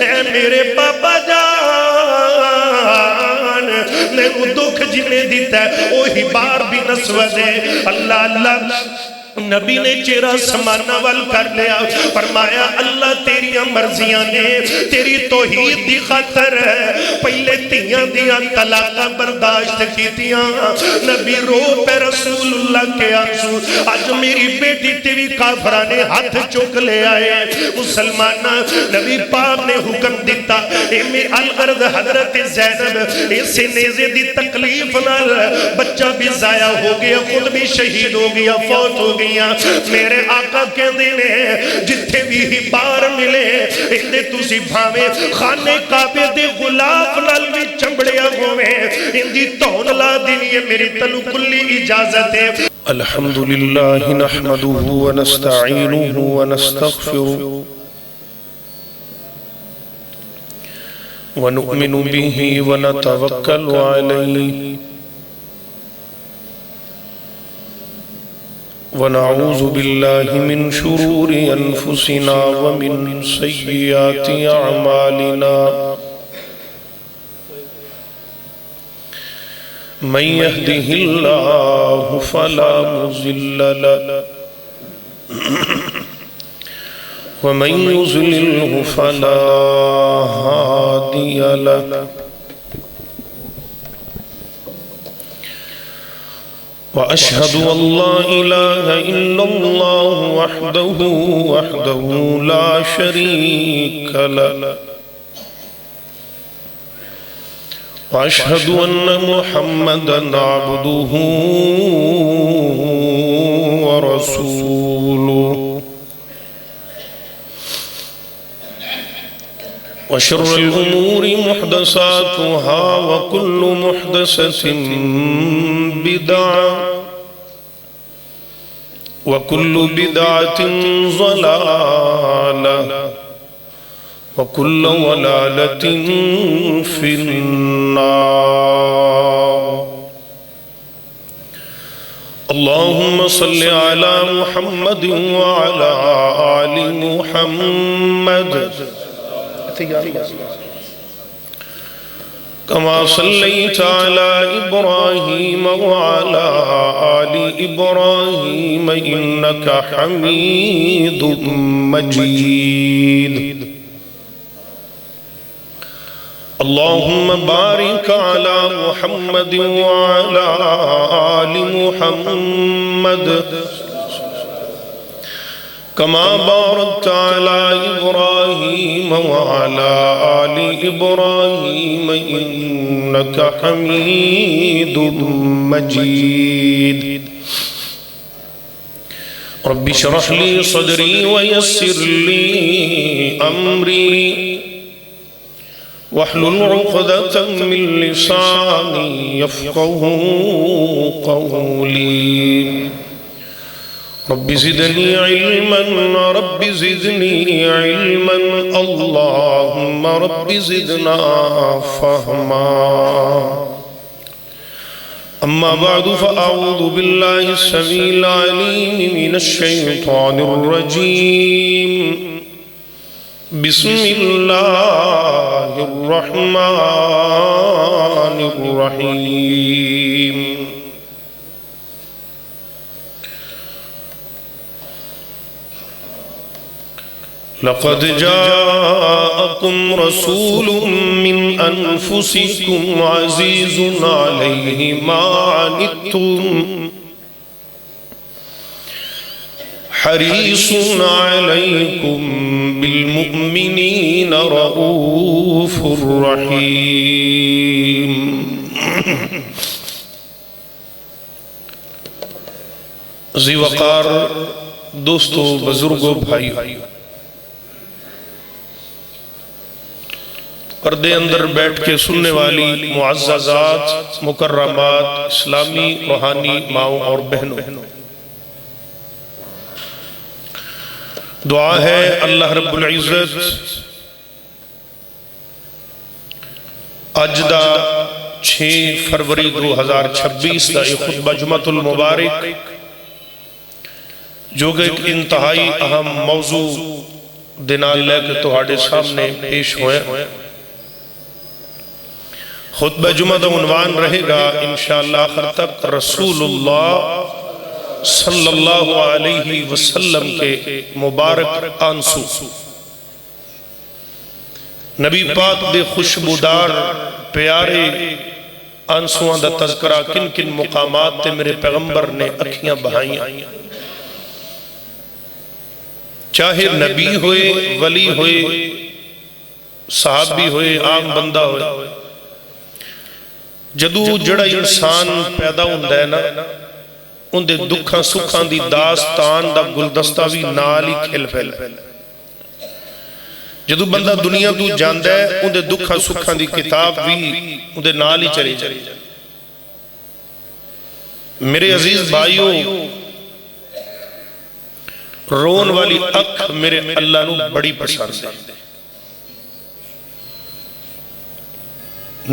اے میرے بابا جان میں وہ دکھ جنہیں دیتا ہے وہی بار بھی نسوہ دے اللہ اللہ نبی نے چہرہ سمانا وال کر لیا فرمایا اللہ تیری مرضیاں نے تیری توحید دی خاطر ہے پہلے تیاں دیا طلاقہ برداشت کی تیاں نبی رو پہ رسول اللہ کے آنسو آج میری بیٹی تیوی کافرانے ہاتھ چک لے آئے مسلمان نبی پاک نے حکم دیتا امی الغرض حضرت زینب اسے نیزے دی تکلیف نال بچہ بھی ضائع ہو گیا خود بھی شہید ہو گیا فوت ہو گیا میرے آقا کے دینے جتھے بھی ہی بار ملے اندے تُسی بھاوے خانے کعبے دے غلاف نال بھی چمبڑیا ہوئے اندی تون لا دینی ہے میری تنو کلی اجازت ہے الحمدللہ نحمده ونستعینه ونستغفره ونؤمن به ونتوکل علیه ونعوذ بالله من شرور أنفسنا ومن سيئات أعمالنا من يهده الله فلا مضل له ومن يضلله فلا هادي له وأشهد أن لا إله إلا الله وحده لا شريك له وأشهد أن محمدًا عبده ورسوله وشر الأمور محدثاتها وكل محدثة بدعة وكل بدعة ضلالة وكل ضلالة في النار اللهم صل على محمد وعلى آل محمد كما صليت على إبراهيم وعلى آل إبراهيم إنك حميد مجيد اللهم بارك على محمد وعلى آل محمد كما باركت على إبراهيم وعلى آل إبراهيم إنك حميد مجيد رب اشرح لي صدري ويسر لي أمري واحلل عقدة من لساني يفقه قولي رب زدني علما رب زدني علما اللهم رب زدنا فهما أما بعد فأعوذ بالله السميع العليم من الشيطان الرجيم بسم الله الرحمن الرحيم لقد جاءكم رسول من أنفسكم عزيز عليه ما عنتم حريص عليكم بالمؤمنين رؤوف رحيم ذی وقار دوستو بزرگو بھائی پردے اندر بیٹھ کے سننے والی معززات مکرمات اسلامی روحانی ماؤں اور بہنوں دعا ہے اللہ رب العزت اج دا 6 فروری 2026 دا خطبہ جمعۃ المبارک جو کہ ایک انتہائی اہم موضوع دن لے کے تہاڈے سامنے پیش ہوئے. خطبہ جمعہ دا عنوان رہے گا انشاءاللہ آخر تک رسول اللہ صلی اللہ علیہ وسلم کے مبارک آنسو. نبی پاک دے خوشبودار پیارے آنسوان دا تذکرہ کن کن مقامات تے میرے پیغمبر نے اکھیاں بہائیاں. چاہے نبی ہوئے، ولی ہوئے، صحابی ہوئے، عام بندہ ہوئے، جدو جڑا انسان پیدا ہوندہ ہے نا ان دے دکھاں سکھاں دی داستان دا گلدستہ بھی نال ہی کھل پھیل. جدو بندہ دنیا تو جاندہ ہے ان دے دکھاں سکھاں دی کتاب بھی ان دے نال ہی چلی جائے. میرے عزیز بھائیوں، رون والی اکھ میرے اللہ نو بڑی پسند ہے.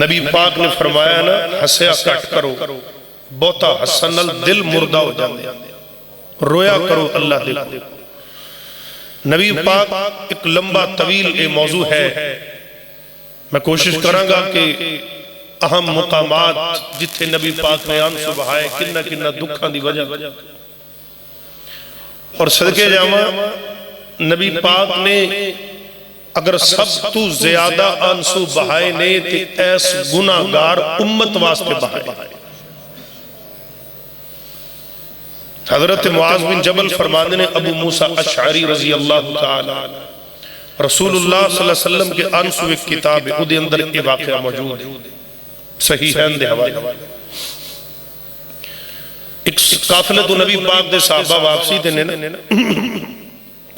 نبی پاک نے فرمایا نا ہسیا کٹ کرو، بہتا حسن دل مردہ ہو جاندے، رویا کرو اللہ دیکھو. نبی پاک ایک لمبا طویل اے موضوع ہے. میں کوشش کروں گا کہ اہم مقامات جتھے نبی پاک نے آنسو بہائے کنہ کنہ دکھاں دی وجہ اور صدقے جامعہ نبی پاک نے اگر سب تو زیادہ آنسو بہائے نے تے ایس گناہگار امت واسطے بہائے. حضرت معاذ بن جبل فرمانے نے ابو موسیٰ اشعری رضی اللہ تعالی رسول اللہ صلی اللہ علیہ وسلم کے آنسو ایک کتاب ہے، او دے اندر ایک واقعہ موجود ہے، صحیحین دے حوالے. ایک قافلہ تو نبی پاک دے صحابہ واپسی دینے نا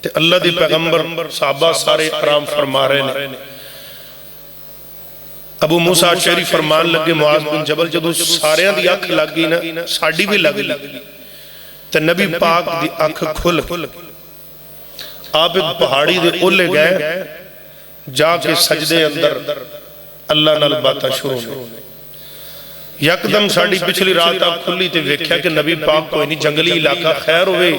تے اللہ دی پیغمبر صحابہ سارے آرام فرما رہے نے. ابو موسیٰ اشعری فرمان لگے معاذ بن جبل جدو ساریاں دی اکھ لگ گئی نا ساڑی بھی لگ گئی تے نبی پاک دی اکھ کھل آپ ایک پہاڑی دے اولے گئے جا کے سجدے اندر اللہ نال باتاں شروع نے. یکدم ساڑی پچھلی رات آپ کھلی تے ویکھیا کہ نبی پاک کوئی نہیں جنگلی علاقہ خیر ہوئے.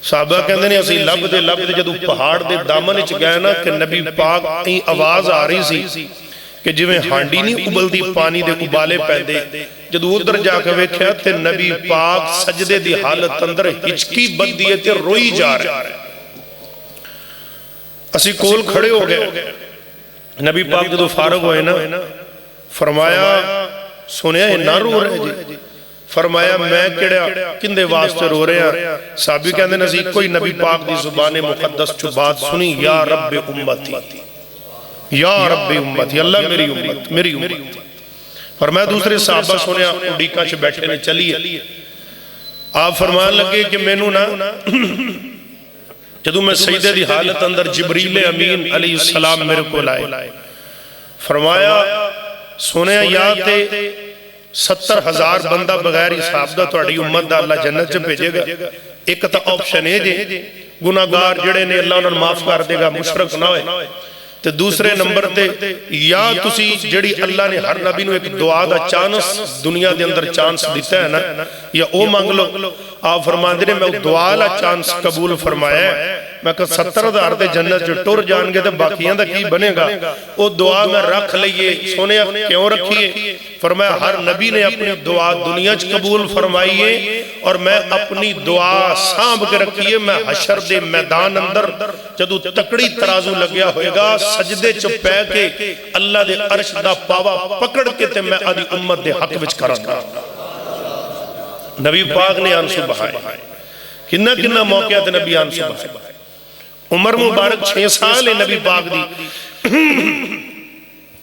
صحابہ کہندے نے اسی لب دے جدو پہاڑ دے دامن اچ گئے نا کہ نبی پاک این آواز آ رہی سی کہ جو میں ہانڈی نہیں ابل دی پانی دے ابالے پیدے. جدو ادھر جا کے ویکھیا تے نبی پاک سجدے دی حالت اندر ہچکی بدیے تے روئی جا رہے. اسی کول کھڑے ہو گئے. نبی پاک جدو فارغ ہوئے نا فرمایا سنیا ہے نہ رو رہے جی. فرمایا میں کڑیا کندے واسطے رو رہے ہیں. صحابی کہندے نزی کوئی نبی پاک دی زبان مقدس چو بات سنی یا رب امتی، یا رب امتی، اللہ میری امت میری امت. فرمایا دوسرے صحابہ سنیا اڈیکا چھ بیٹھے نے چلیے. آپ فرمان لگے کہ میں نو نا جدو میں سجدے دی حالت اندر جبریل امین علیہ السلام میرے کو لائے. فرمایا سنیا یا تے 70,000 بندہ بغیر حساب دا توڑی امت دا اللہ جنت چ بھیجے گا. ایک تا آپشن ہے جے گناہگار جڑے نے اللہ انہوں معاف کر دے گا مشرک نہ ہوئے. تے دوسرے نمبر تے یا تسی جڑی اللہ نے ہر نبی نو ایک دعا دا چانس دنیا دے اندر چانس دیتا ہے نا یا او مانگ لو. آپ فرمان دے میں دعا لا چانس قبول فرمایا ہے. میں کہ 70,000 دے جنت جو ٹور جان گے تے باقیاں دا کی بنے گا. او دعا میں رکھ لئیے. سونے کیوں رکھیے؟ فرمایا ہر نبی نے اپنی دعا دنیا چ قبول فرمائیے اور میں اپنی دعا سانب کے رکھیے. میں حشر دے میدان اندر جدو تکڑی ترازو لگیا ہوئے گا سجدے چ پے کے اللہ دے عرش دا پاوا پکڑ کے تے میں آدھی امت دے حق وچ کراں گا. نبی پاک نے آنسو بہائے. کنہ کنہ موقع تے نبی آنسو بہائے. عمر مبارک 6 سال ہے نبی پاک دی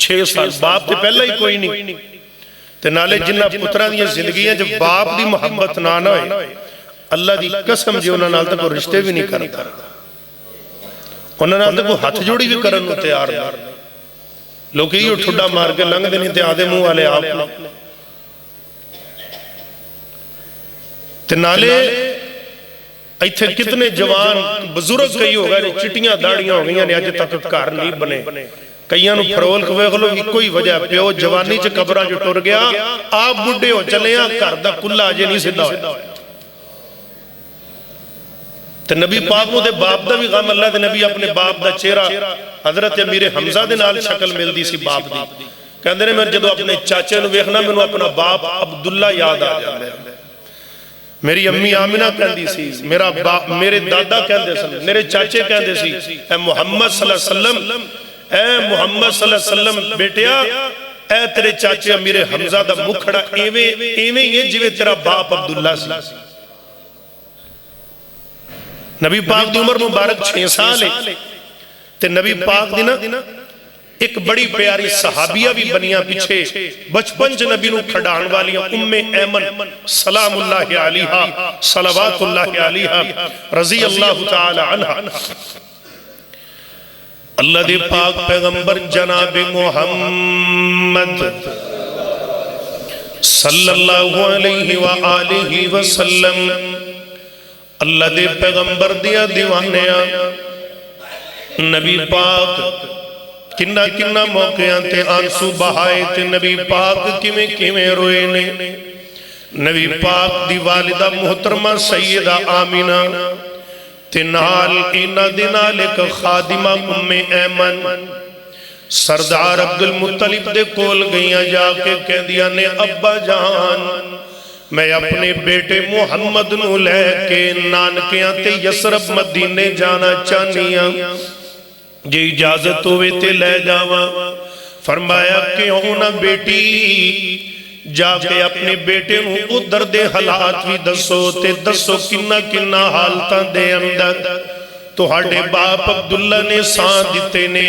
6 سال باپ تے پہلے ہی کوئی نہیں تے نالے جنہ پترہ دیا زندگیاں جب باپ دی محبت نہ ہوئے اللہ دی قسم جی انہوں نے تک وہ رشتے بھی نہیں کرتا. انہوں نے تک وہ ہاتھ جوڑی بھی کرن تیار نہیں. لوگ یہ ٹھڈا مار کے لنگ دینی تے آدھے منہ والے آپ تے نالے ایتھے کتنے جوان بزرگ کئی ہو گئے چٹیاں داڑیاں ہو گئیاں نے آج تک کار نہیں بنے. کئیاں نو پھرول کوئے گلو کوئی وجہ پیو جوانی چے قبرہ جو ٹر گیا آپ بڑھے ہو چلے ہیں کار دا کلہ آجے نہیں سدھا ہوئے. تے نبی پاک نو دے باپ دا بھی غم، اللہ دے نبی اپنے باپ دا چہرہ حضرت امیر حمزہ دے نال شکل ملدی سی باپ دی، کہندے نے میں جدو اپنے چاچے نو ویکھنا مینوں اپنا باپ عبداللہ یاد آ جاندا ہے۔ میری امی آمنہ کہندی سی، میرے دادا کہندے سی، میرے چاچے کہندے سی، اے محمد صلی اللہ علیہ وسلم، اے محمد صلی اللہ علیہ وسلم بیٹیا، اے تیرے چاچے امیر حمزہ دا مکھڑا ایویں ہی ہے جویں تیرا باپ عبداللہ سی۔ نبی پاک دی عمر مبارک 6 سال ہے تے نبی پاک دی نا ایک بڑی پیاری صحابیہ بھی بنیاں پیچھے بچپن چ نبی نو کھڈان والیاں ام ایمن سلام اللہ علیہا صلوات اللہ علیہا رضی اللہ تعالی عنہ۔ اللہ دے پاک پیغمبر جناب محمد صلی اللہ علیہ وآلہ وسلم، اللہ دے پیغمبر دیا دیوانیاں نبی پاک کنہ کنہ موقعاں تے آنسو بہائے تے نبی پاک کیویں کیویں روئے نے۔ نبی پاک دی والدہ محترمہ سیدہ آمینہ تے نال اینا دنال ایک خادمہ ام ایمن سردار عبدالمطلب دے کول گئیاں جا کے کہہ دیا نے ابا جان میں اپنے بیٹے محمد نو لے کے نانکیاں تے یسرب مدینے جانا چاہنیاں، جے اجازت ہوئے تے لے جاواں۔ فرمایا کیوں نہ بیٹی، جا کے اپنے بیٹے نو ادھر دے حالات بھی دسو تے دسو کنہ کنہ حالتاں دے اندر تو ہاڑے باپ عبداللہ نے سان دیتے نے،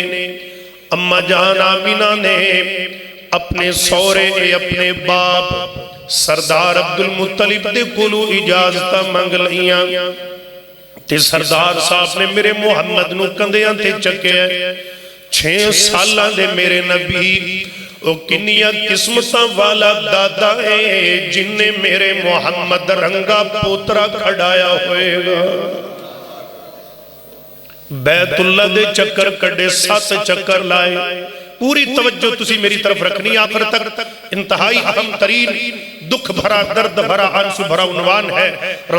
اما جان آمینہ نے اپنے سورے اپنے باپ سردار عبدالمطلب دے کولو اجازتہ منگ لیاں تے سردار صاحب نے میرے محمد نو کندیاں تے چکے 6 سالہ دے میرے نبی او کنیا قسمتاں والا دادا ہے جن نے میرے محمد رنگا پوترا کھڑایا ہوئے گا۔ بیت اللہ دے چکر کڑے 7 چکر لائے، پوری توجہ تسی میری طرف رکھنی آخر تک، انتہائی اہم ترین دکھ بھرا درد بھرا آنسو بھرا عنوان ہے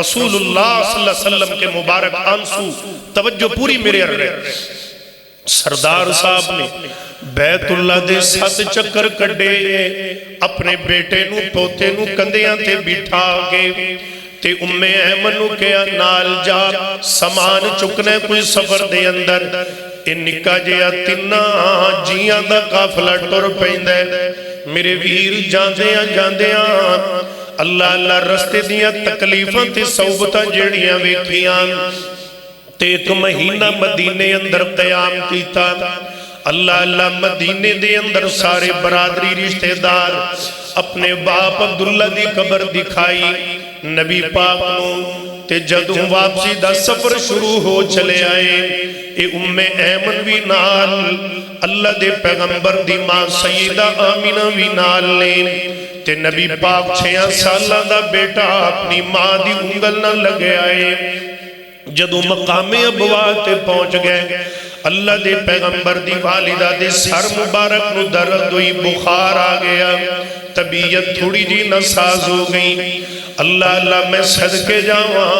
رسول اللہ صلی اللہ علیہ وسلم کے مبارک آنسو، توجہ پوری میرے رہے۔ سردار صاحب نے بیت اللہ دے 7 چکر کڑے، اپنے بیٹے نو پوتے نو کندیاں تے بٹھا کے تے ام ایمن نو کیا نال جا سامان چکنے کوئی سفر دے اندر، ان نکا جیا تینہ جیاں دا قافلہ ٹر پیندے میرے ویر جاندیاں جاندیاں اللہ اللہ رستے دیاں تکلیفاں تے صحبتاں جڑیاں ویکھیاں تے 1 مہینہ مدینے اندر قیام کیتا۔ اللہ اللہ مدینے دے اندر سارے برادری رشتہ دار اپنے باپ عبداللہ دی قبر دکھائی نبی پاک نو تے جدوں واپسی دا سفر شروع ہو چلے آئے، اے ام ایمن بھی نال اللہ دے پیغمبر دی ماں سیدہ آمینہ بھی نال لین تے نبی پاک 6 سالہ دا بیٹا اپنی ماں دی انگل نہ لگے آئے۔ جدوں مقام ابوا تے پہنچ گئے، اللہ دے پیغمبر دی والدہ دے سر مبارک نو درد ہوئی، بخار آ گیا، طبیعت تھوڑی جی ناساز ہو گئی۔ اللہ اللہ میں صدقے جاواں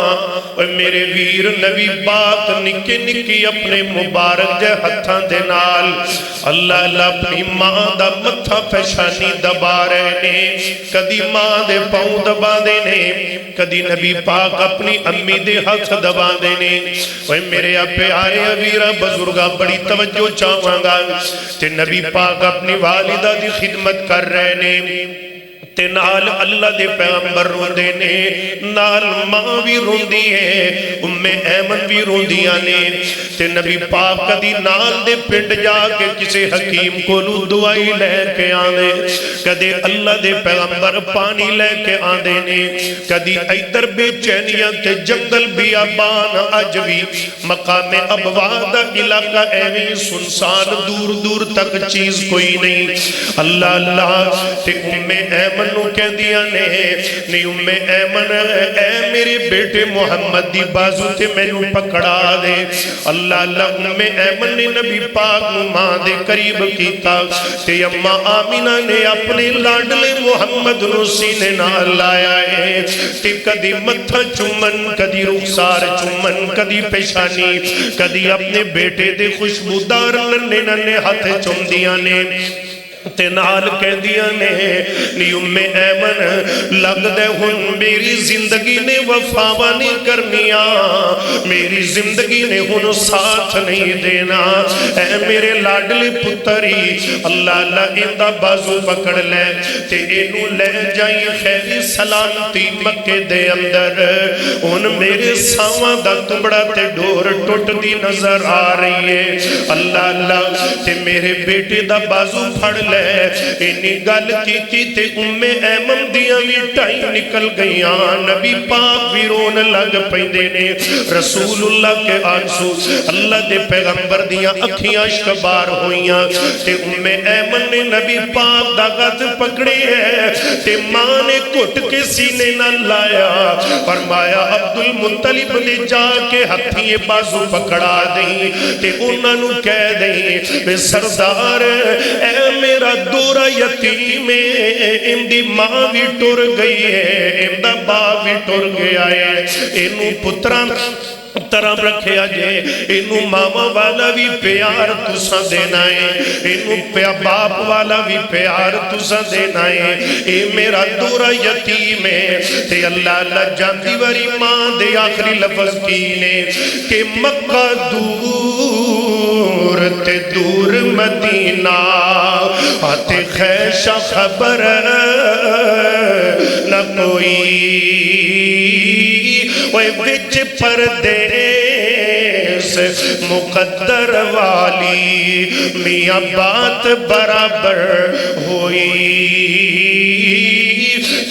اور میرے ویر نبی پاک نکے نکی اپنے مبارک جے ہتھاں دے نال اللہ اللہ اپنی ماں دا متھا پیشانی دبا رہے نے، کدی ماں دے پاؤں دبا دے نے، کدی نبی پاک اپنی امی دے ہاتھ دبا دے نے۔ اور میرے پیارے ویرا بزرگا بڑی توجہ چاہواں گا تے نبی پاک اپنی والدہ دی خدمت کر رہے نے تے نال اللہ دے پیغمبر روندے نے، نال ماں بھی روندی ہے، ام ایمن بھی روندیاں نے تے نبی پاک کدی نال دے پنڈ جا کے کسے حکیم کو دعائی لے کے آندے، کدے اللہ دے پیغمبر پانی لے کے آندے نے، کدی ایدر بے چینیاں تے جنگل بیابان اج بھی مقام ابواد علاقہ ایویں سنسان دور دور تک چیز کوئی نہیں۔ اللہ اللہ تے ام ایمن ایمن نو کہندیاں نے نہیں ام ایمن اے میرے بیٹے محمد دی بازو تے مینوں پکڑا دے اللہ اللہ ام ایمن نے نبی پاک نو ماں دے قریب کیتا تے اماں آمینہ نے اپنے لاڈلے محمد نو سینے نال لایا ہے تے کدی متھا چومن کدی رخسار چومن کدی پیشانی کدی اپنے بیٹے دے خوشبودار ننے ننے ہاتھ چومدیاں نے تے نال کہندیاں نے نی ام ایمن لگ دے ہن میری زندگی نے وفاوا نہیں کرنیاں میری زندگی نے ہن ساتھ نہیں دینا اے میرے لاڈلے پتری اللہ اللہ اندہ بازو پکڑ لے تے اینو لے جائیں خیری سلامتی مکے دے اندر ہن میرے ساواں دا تبڑا تے ڈور ٹوٹ دی نظر آ رہی ہے اللہ اللہ تے میرے بیٹے دا بازو پھڑ لے اینی گل کیتی تے ام ایمن دیاں وی ٹائی نکل گئیاں نبی پاک وی رون لگ پیندے نے رسول اللہ کے آنسو اللہ دے پیغمبر دیاں اکھیاں شکبار ہوئیاں تے ام ایمن نے نبی پاک دا گھت پکڑے ہے تے ماں نے کٹ کے سینے نہ لایا فرمایا عبدالمطلب نے جا کے ہتھیے بازو پکڑا دیں تے انہاں نو کہہ دیں بے سردار اے میرا دورا یتیم اندی ماں بھی ٹر گئی ہے اندہ باپ بھی ٹر گیا ہے انہوں پتران طرح رکھیا جے انہوں ماما والا بھی پیار تسا دینا ہے انہوں باپ والا بھی پیار تسا دینا ہے اے میرا دورا یتیم ہے تے اللہ اللہ جانتی واری ماں دے آخری لفظ کینے کہ مکہ دور تے دور مدینہ آتے خیشہ خبر نہ کوئی وے وچ پردیس مقدر والی میاں بات برابر ہوئی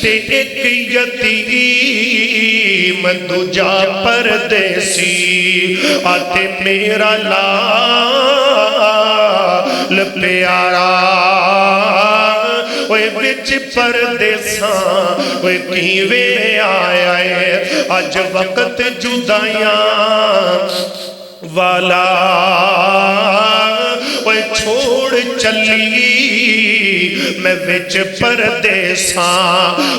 تے ایک یتیم دوجا پردیسی آتے میرا لال پیارا وے وچ پردیساں وے کیوے آیا ہے آج وقت جدائیاں والا وے چھوڑ چلی میں وچ پردیساں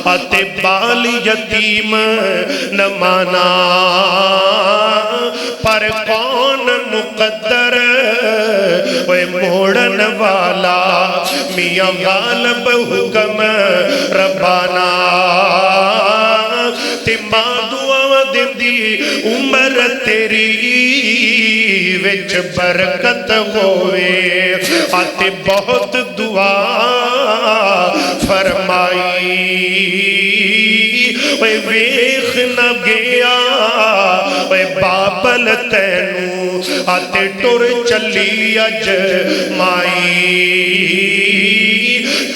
آتے بال یتیم نہ مانا پر کون مقدر وے موڑن والا میاں غالب حکم ربانا تے ماں دعا دن دی عمر تیری وچ برکت ہوئے آتے بہت دعا فرمائی وے ویخ نہ گیا وے بابل تینوں آتے ٹور چلی اج مائی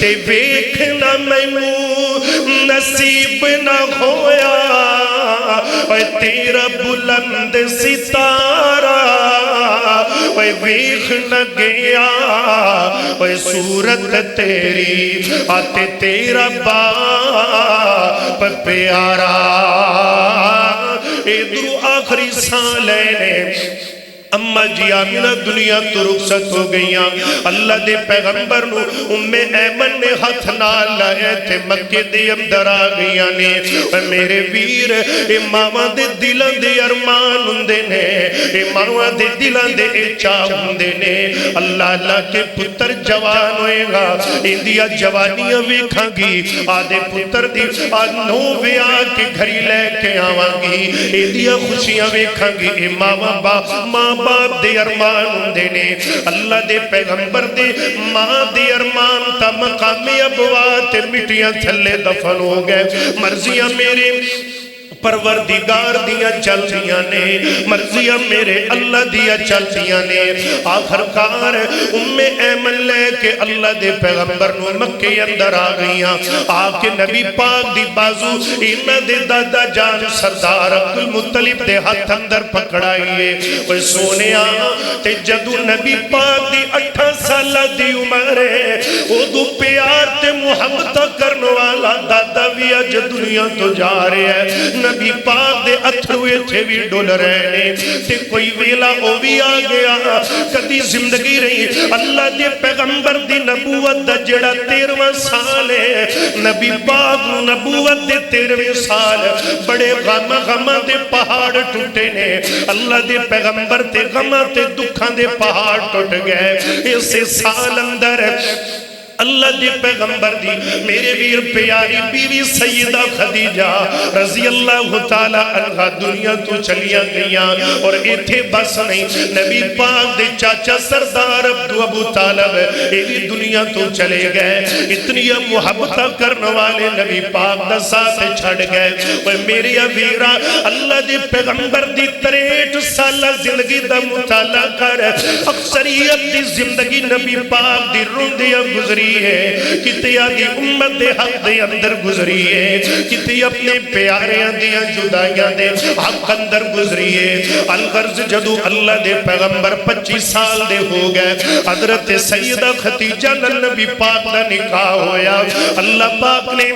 تے ویخ نہ مینوں نصیب نہ ہویا وے تیرا بلند ستارہ وے ویخ نہ گیا وے صورت تیری آتے تیرا باپ پیارا ادھر آخری سان لینے اما جی آمینہ دنیا تو رخصت ہو گئیاں اللہ دے پیغمبر نو ام ایمن نے ہاتھ نال لائے تھے مکے دے اندر آ گئیاں نے میرے ویر امامہ دے دلان دے ارمان ہندے نے امامہ دے دلان دے اچھا ہندے نے اللہ اللہ کے پتر جوان ہوئے گا اندیا جوانیاں ویکھاں گی آدھے پتر دی نو ویا کے گھری لے کے آواں گی اندیا خوشیاں ویکھاں گی امامہ ماں باپ دے ارمان ہندے نے اللہ دے پیغمبر دے ماں دے ارمان تا مقامی ابوات مٹیاں تھلے دفن ہو گئے مرضیاں میرے پروردگار دیا چلدیاں نے، مرضیاں میرے اللہ دیا چلدیاں نے۔ آخر کار ایمن لے کے اللہ دے پیغمبر نو مکے اندر آ گئیاں، آ کے نبی پاک دی بازو انہاں دے دادا جان سردار عبدالمطلب دے ہاتھ اندر پکڑائیے۔ وہ سونیا تے جدو نبی پاک دی 8 سالہ دی عمر ہے، او دو پیار تے محبت کرنے والا دادا بھی اج دنیا تو جا رہے ہیں۔ نبی پاک دے اتھروے تھے بھی ڈول رہے ہیں تے کوئی ویلا او بھی آ گیا۔ کدی زندگی رہی اللہ دے پیغمبر دی نبوت دا جڑا 13واں سال ہے، نبی پاک نبوت دے 13ویں سال بڑے غم دے پہاڑ ٹوٹے نے۔ اللہ دے پیغمبر تے غم تے دکھاں دے پہاڑ ٹوٹ گئے۔ اسے سال اندر اللہ دے پیغمبر دی میرے ویر پیاری بیوی سیدہ خدیجہ رضی اللہ تعالیٰ عنہ دنیا تو چلیاں گئیاں، اور ایتھے بس نہیں، نبی پاک دے چاچا سردار ابو طالب یہ بھی دنیا تو چلے گئے۔ اتنی محبت کرنے والے نبی پاک دا ساتھ چھڑ گئے۔ وہ میرے ویرا اللہ دے پیغمبر دی 63 سالہ زندگی دا مطالعہ کر، اکثریت دی زندگی نبی پاک دی روندیاں گزری ہے، کتے آدھی امت دے حق دے اندر گزری ہے، کتے اپنے پیاریاں دیاں جدائیاں دے حق اندر گزری ہے۔ الغرض جدو اللہ دے پیغمبر 25 سال دے ہو گئے، حضرت سیدہ خدیجہ نبی پاک دا نکاح ہویا۔ اللہ پاک نے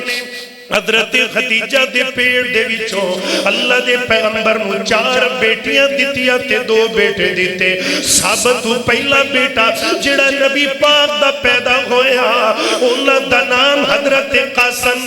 حضرت خدیجہ دے پیڑ دے وچوں اللہ دے پیغمبر نو 4 بیٹیاں دتیاں تے 2 بیٹے دیتے۔ سب تو پہلا بیٹا جڑا نبی پاک دا پیدا ہویا انہاں دا نام حضرت قاسم،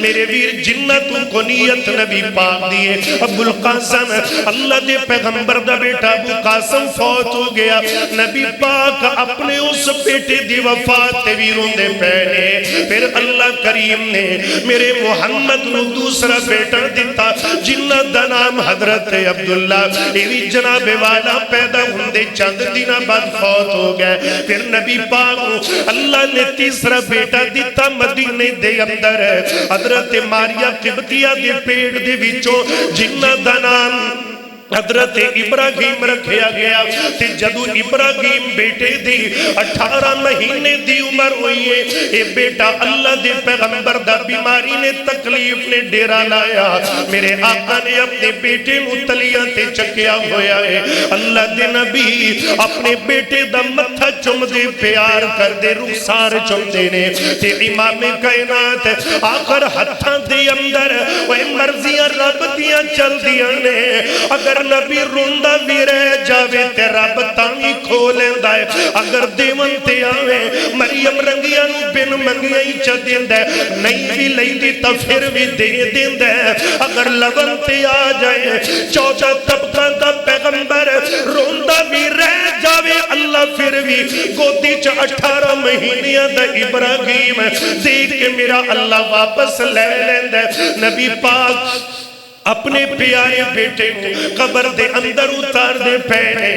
میرے ویر جنت کنیت نبی پاک دیے ابو القاسم۔ اللہ دے پیغمبر دا بیٹا ابو قاسم فوت ہو گیا، نبی پاک اپنے اس بیٹے دی وفات تے ویروں دے پہنے۔ پھر اللہ کریم نے میرے محمد نو دوسرا بیٹا دیتا جنہ دا نام حضرت عبداللہ، ایوی جناب والا پیدا ہوندے چند دنہ بعد فوت ہو گئے۔ پھر نبی پاک اللہ نے تیسرا بیٹا دیتا مدینے دے اندر حضرت ماریہ قبطیہ دے پیڑ دے وچوں جنہ دا نام حضرت ابراہیم رکھیا گیا۔ تے جدو ابراہیم بیٹے دی 18 مہینے دی عمر ہوئی ہے، اے بیٹا اللہ دے پیغمبر دا بیماری نے تکلیف نے ڈیرا لایا، میرے آقا نے اپنے بیٹے متلیاں تے چکیا ہویا ہے۔ اللہ دے نبی اپنے بیٹے دا متھا چم دے پیار کر دے رخسار چم دے نے، تے امام کائنات آخر ہتھاں دے اندر وہ مرضیاں رب دیاں چل دیاں نے۔ اگر نبی روندہ بھی رہ جاوے تے رب تامی کھولیں دائے، اگر دیون تے آوے مریم رنگیاں نو بن منگیاں ہی چا دین دے، نہیں بھی لئی دی تا پھر بھی دے دین دے۔ اگر لگن تے آ جائے 14 طبقہ دا پیغمبر روندہ بھی رہ جاوے، اللہ پھر بھی گودی چا 18 مہینیاں دا ابراہیم دیکھ کے میرا اللہ واپس لے لیں دے۔ نبی پاک اپنے پیارے بیٹے کو قبر دے اندر اتار دے پہنے۔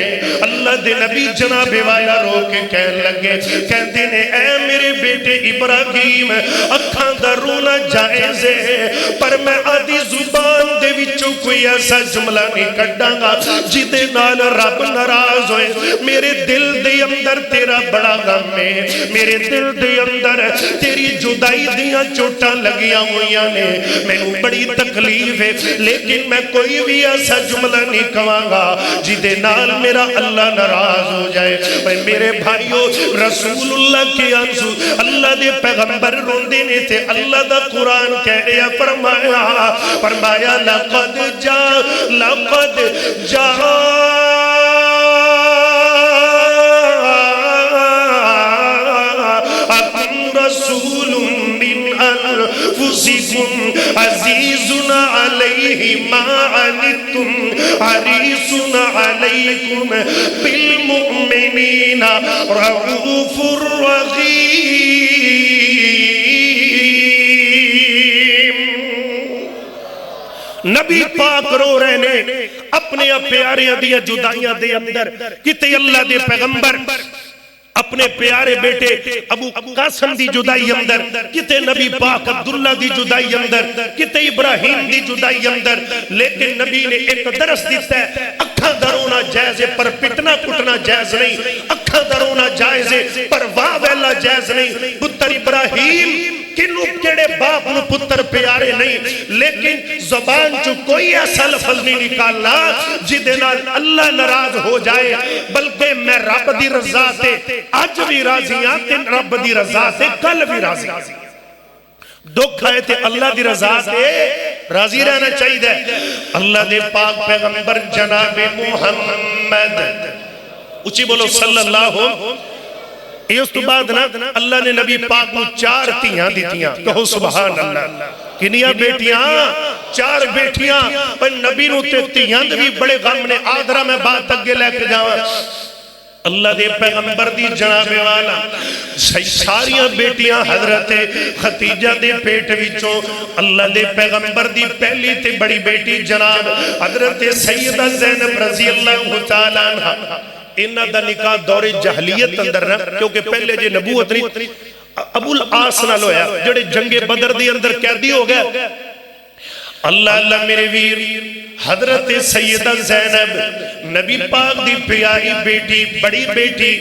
اللہ دے نبی جناب والا رو کے کہن لگے، کہتے نے اے میرے بیٹے ابراہیم اکھاں دا رونا جائز ہے، پر میں آدھی زبان دے وچوں کوئی ایسا جملہ نہیں کڈاں گا جدے نال رب ناراض ہوئے۔ میرے دل دے اندر تیرا بڑا غم ہے، میرے دل دے اندر تیری جدائی دیاں چوٹاں لگیاں ہویاں نے، میں بڑی تکلیف ہے، لیکن میں کوئی بھی ایسا جملہ نہیں کہاں گا جدے نال میرا اللہ ناراض ہو جائے۔ میرے بھائیو رسول اللہ کے آنسو اللہ دے پیغمبر روندے نے تھے، اللہ دا قرآن کہہ رہا فرمایا لقد رسول من انفسکم عزیز علیہ ما عنتم حریص علیکم بالمؤمنین رؤوف رحیم۔ نبی پاک رو رہے نے اپنے پیاریاں دیا جدائیاں دے اندر، کتے اللہ دے پیغمبر اپنے پیارے بیٹے ابو قاسم دی جدائی اندر، کتے نبی پاک عبداللہ دی جدائی اندر، کتے ابراہیم دی جدائی اندر، لیکن نبی نے ایک درس دیتا ہے، اکھاں درونا جائز ہے پر پٹنا کٹنا جائز نہیں، اکھاں درونا جائز ہے پر واہ ویلا جائز نہیں۔ پتر ابراہیم کنو کیڑے باپ نو پتر پیارے نہیں، لیکن زبان چو کوئی ایسا لفظ نہیں نکالنا جدے نال اللہ ناراض ہو جائے، بلکہ میں رب دی رضا تے اج بھی راضی ہاں تے رب دی رضا تے کل بھی راضی ہاں۔ دکھ آئے تے اللہ دی رضا تے راضی رہنا چاہیے۔ اللہ دے پاک پیغمبر جناب محمد، اچھی بولو صلی اللہ ہو۔ اس تو بعد نا اللہ نے نبی پاک کو 4 تیاں دیتیاں، کہو سبحان اللہ۔ کنیا بیٹیاں؟ 4 بیٹیاں، پر نبی نو تے تیاں بھی بڑے غم نے۔ آدھرا میں بات اگے لے کے جاؤں، اللہ دے پیغمبر دی جناب والا ساریاں بیٹیاں حضرت خدیجہ دے پیٹ وچوں اللہ دے پیغمبر دی پہلی تے بڑی بیٹی جناب حضرت سیدہ زینب رضی اللہ تعالیٰ عنہ، انہاں دا نکاح دور جہلیت اندر نہ، کیونکہ پہلے جے نبوت نہیں ابو العاص نال ہویا جڑے جنگ بدر دی اندر قیدی ہو گئے۔ اللہ اللہ میرے ویر، حضرت سیدہ زینب نبی پاک دی پیاری بیٹی بڑی بیٹی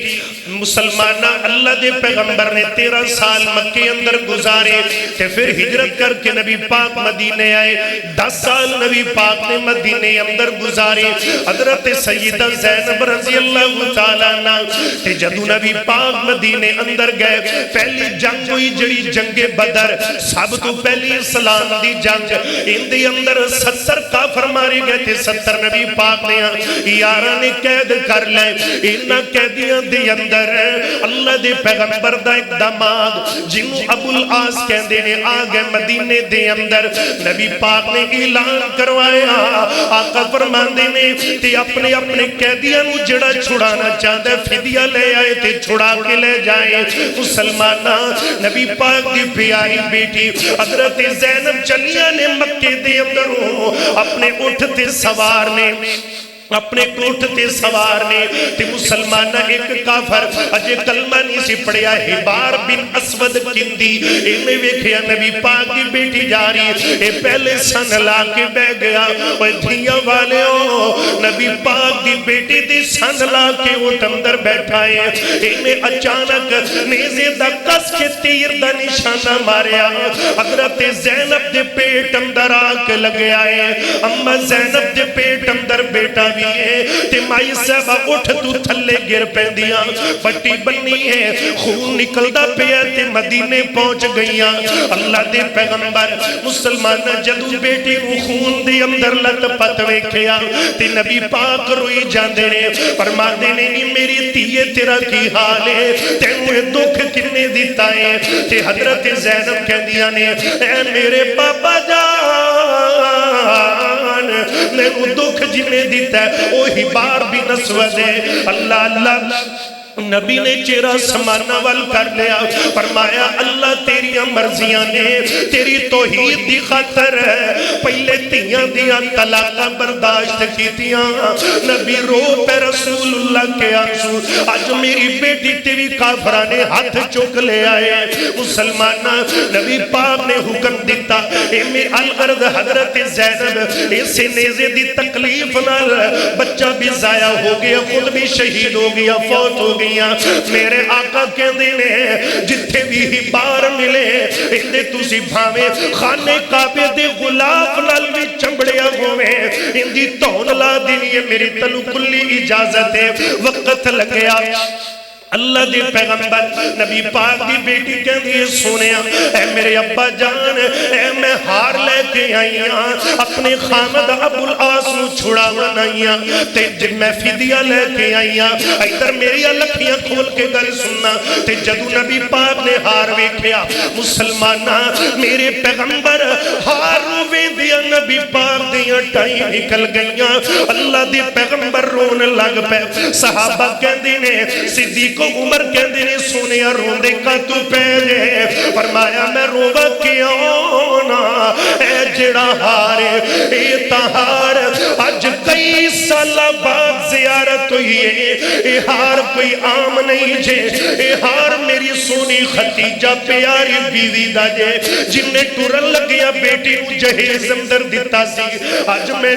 مسلمانہ، اللہ دے پیغمبر نے 13 سال مکے اندر گزارے تے پھر ہجرت کر کے نبی پاک مدینے آئے، 10 سال نبی پاک نے مدینے اندر گزارے۔ حضرت سیدہ زینب رضی اللہ تعالیٰ عنہ تے جدو نبی پاک مدینے اندر گئے، پہلی جنگ ہوئی جڑی جنگ بدر، سب تو پہلی اسلام دی جنگ، ان دے اندر 70 کافر مارے گئے تھے، 70 نبی پاک نے یارہ نے قید کر لے۔ انہاں قیدیاں دے اندر اللہ دے پیغمبر دا ایک دماغ جنہوں ابو العاص کہندے نے آگے مدینے دے اندر نبی پاک نے اعلان کروایا، آقا فرماندے نے تے اپنے اپنے قیدیاں نو جڑا چھڑانا چاہتا ہے فدیہ لے آئے تے چھڑا کے لے جائیں۔ مسلمانہ نبی پاک دی پیاری بیٹی حضرت زینب چلیاں نے مکے دے اندر اپنے اٹھ تے سوار نے، اپنے کوٹھ تے سوار نے تے مسلمانہ ایک کافر اجے کلمہ نہیں سی پڑھیا، حبار بن اسود کندی، انہیں ویکھیا نبی پاک کی بیٹی جاری، اے پہلے سن لا کے بہ گیا، وہ دھیاں والے ہو نبی پاک کی بیٹی دی سن لا کے اٹھ اندر بیٹھائے، انہیں اچانک نیزے دا کس کے تیر دا نشانہ ماریا، حضرت زینب دے پیٹ اندر آگ لگے آئے، اما زینب دے پیٹ اندر بیٹا تے مائی صاحبہ اٹھ تو تھلے گر پیندیاں، پٹی بنی ہے خون نکلدا پیا تے مدینے پہنچ گئیاں۔ اللہ دے پیغمبر مسلمان جدو بیٹی کو خون دے اندر لت پت ویکھیا تے نبی پاک روئی جاندے نے، فرماندے نے میری تیے تیرا کی حال ہے، تینوں دکھ کنے دیتا ہے؟ تے حضرت زینب کہندیاں نے اے میرے بابا جان میں وہ دکھ جنے دیتا ہے اوہی بار بھی نسود ہے۔ اللہ اللہ نبی نے چہرہ سمانہ وال کر لیا، فرمایا اللہ تیریاں مرضیاں نے تیری توحید دی خاطر ہے پہلے تیاں دیاں طلاقہ برداشت کیتیاں، نبی رو پہ رسول اللہ کے آنسو، آج میری بیٹی تیری کافرانے ہاتھ چوک لے آئے۔ مسلمانہ نبی پاک نے حکم دیتا، اے میں الغرض حضرت زینب اسے نیزے دی تکلیف نال بچہ بھی ضائع ہو گیا، خود بھی شہید ہو گیا، فوت ہو گیا۔ میرے آقا کہندے نے جتھے بھی ہی بار ملے اندے تُسی بھاوے خانے کعبے دے غلاف نال بھی چمبڑیا ہوئے اندی تون لا دینی ہے، میری تلو کلی اجازت ہے، وقت لگیا۔ اللہ دے پیغمبر نبی پاک دی بیٹی کہندی ہے سونیا اے میرے ابا جان، اے میں ہار لے کے آئیاں اپنے خامد ابو العاص نو چھڑاوا نائیاں تے جب میں فدیہ لے کے آئیاں ادھر میری لکھیاں کھول کے گل سننا تے جدو نبی پاک نے ہار ویکھیا مسلمانہ میرے پیغمبر ہار روے دیا نبی پاک دیا ٹائیں نکل گئیاں۔ اللہ دے پیغمبر رون لگ پہ، صحابہ کہندے نے صدیق صدیق عمر کہندے نے سونیا روندے کا تو پے جے فرمایا میں رووا کیوں نا اے جڑا ہار اے تہار اج کئی سال بعد زیارت ہوئی ہے اے ہار کوئی عام نہیں جے اے ہار میری سونی ختیجہ پیاری بیوی دا جے جن نے ٹرن لگیا بیٹی جہیز اندر دیتا سی اج میں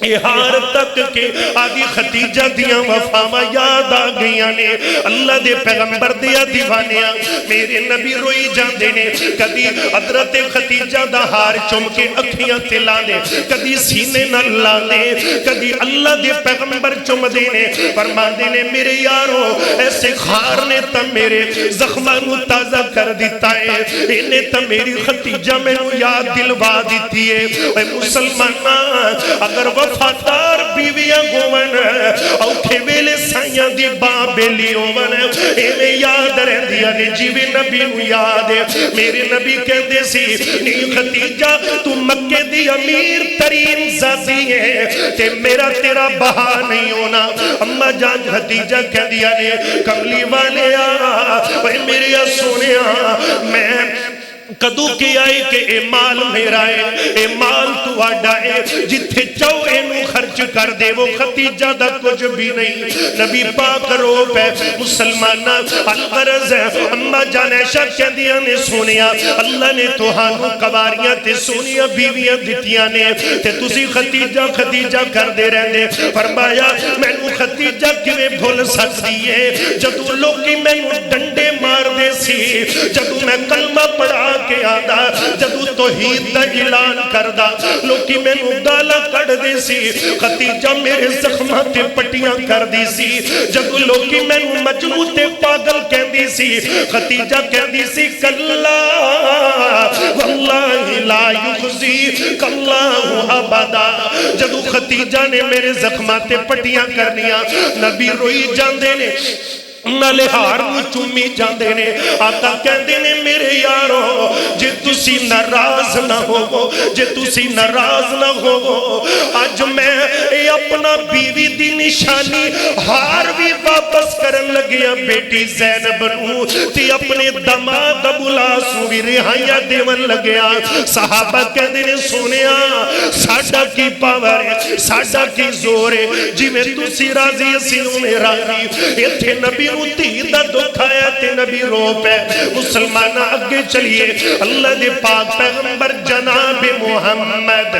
ہار تک کہ آگی ختیجہ دیاں وفاواں یاد آ گئیاں نے اللہ دے پیغمبر دیا دیوانیاں میرے نبی روئی جاندے نے کدی حضرت ختیجہ دا ہار چم کے اکھیاں تے لاندے کدی سینے نہ لاندے کدی اللہ دے پیغمبر چم دینے فرماندے نے میرے یارو ایسے خار نے تا میرے زخمانو تازہ کر دیتا ہے انہیں تا میری ختیجہ میں یاد دلوا دیتی ہے اے مسلمانہ اگر وفادار بیویاں ہوون اوکھے ویلے سائیاں دی باں بیلی ہوون ایویں یاد رہندیاں نے جیویں نبی نو یاد ہے میرے نبی کہندے سی نی ختیجہ تو مکے دی امیر ترین ذاتی ہے تے میرا تیرا بہا نہیں ہونا اما جان ختیجہ کہندیاں نے کملی والے اے میرے سونیا میں کدو کی آئے کہ اے مال میرا ہے اے مال تو آڈا ہے جتھے چاو اینو خرچ کر دے وہ ختیجہ دا کچھ بھی نہیں نبی پاک روپ ہے مسلمانہ الغرض ہے اما جان عائشہ کہہ دیا نے سونیا اللہ نے تو ہانو قواریاں تے سونیا بیویاں دتیاں نے تے تسی ختیجہ ختیجہ کر دے رہن دے فرمایا میں نو ختیجہ کیویں بھول سکتی ہے جدو لوگی میں نو ڈنڈے مار دے سی جدو میں کلمہ پڑھا کے آدھا جدو توحید دا اعلان کردہ لوکی میں نو گالا کڑ دے سی ختیجہ میرے زخمہ تے پٹیاں کر دی سی جدو لوکی میں نو مجنو تے پاگل کہہ دی سی ختیجہ کہہ دی سی کلا واللہ لا یخزی کاللہ ابدا جدو ختیجہ نے میرے زخمہ تے پٹیاں کرنیاں نبی روئی جاندے نے نالے ہار نو چومی جاندے نے آقا کہندے نے میرے یارو جے تسی ناراض نہ ہو جے تسی ناراض نہ ہو آج میں اے اپنا بیوی دی نشانی ہار بھی واپس کرن لگیا بیٹی زینب نو تی اپنے دماغ ابولا سوی رہائیاں دیون لگیا صحابہ کہندے نے سونیا ساڑھا کی پاور ہے ساڑھا کی زور ہے جی میں تسی راضی اسیوں میں راضی یہ تھے نبی تی دا دکھایا تے نبی رو پہ مسلمانہ اگے چلیے اللہ دے پاک پیغمبر جناب محمد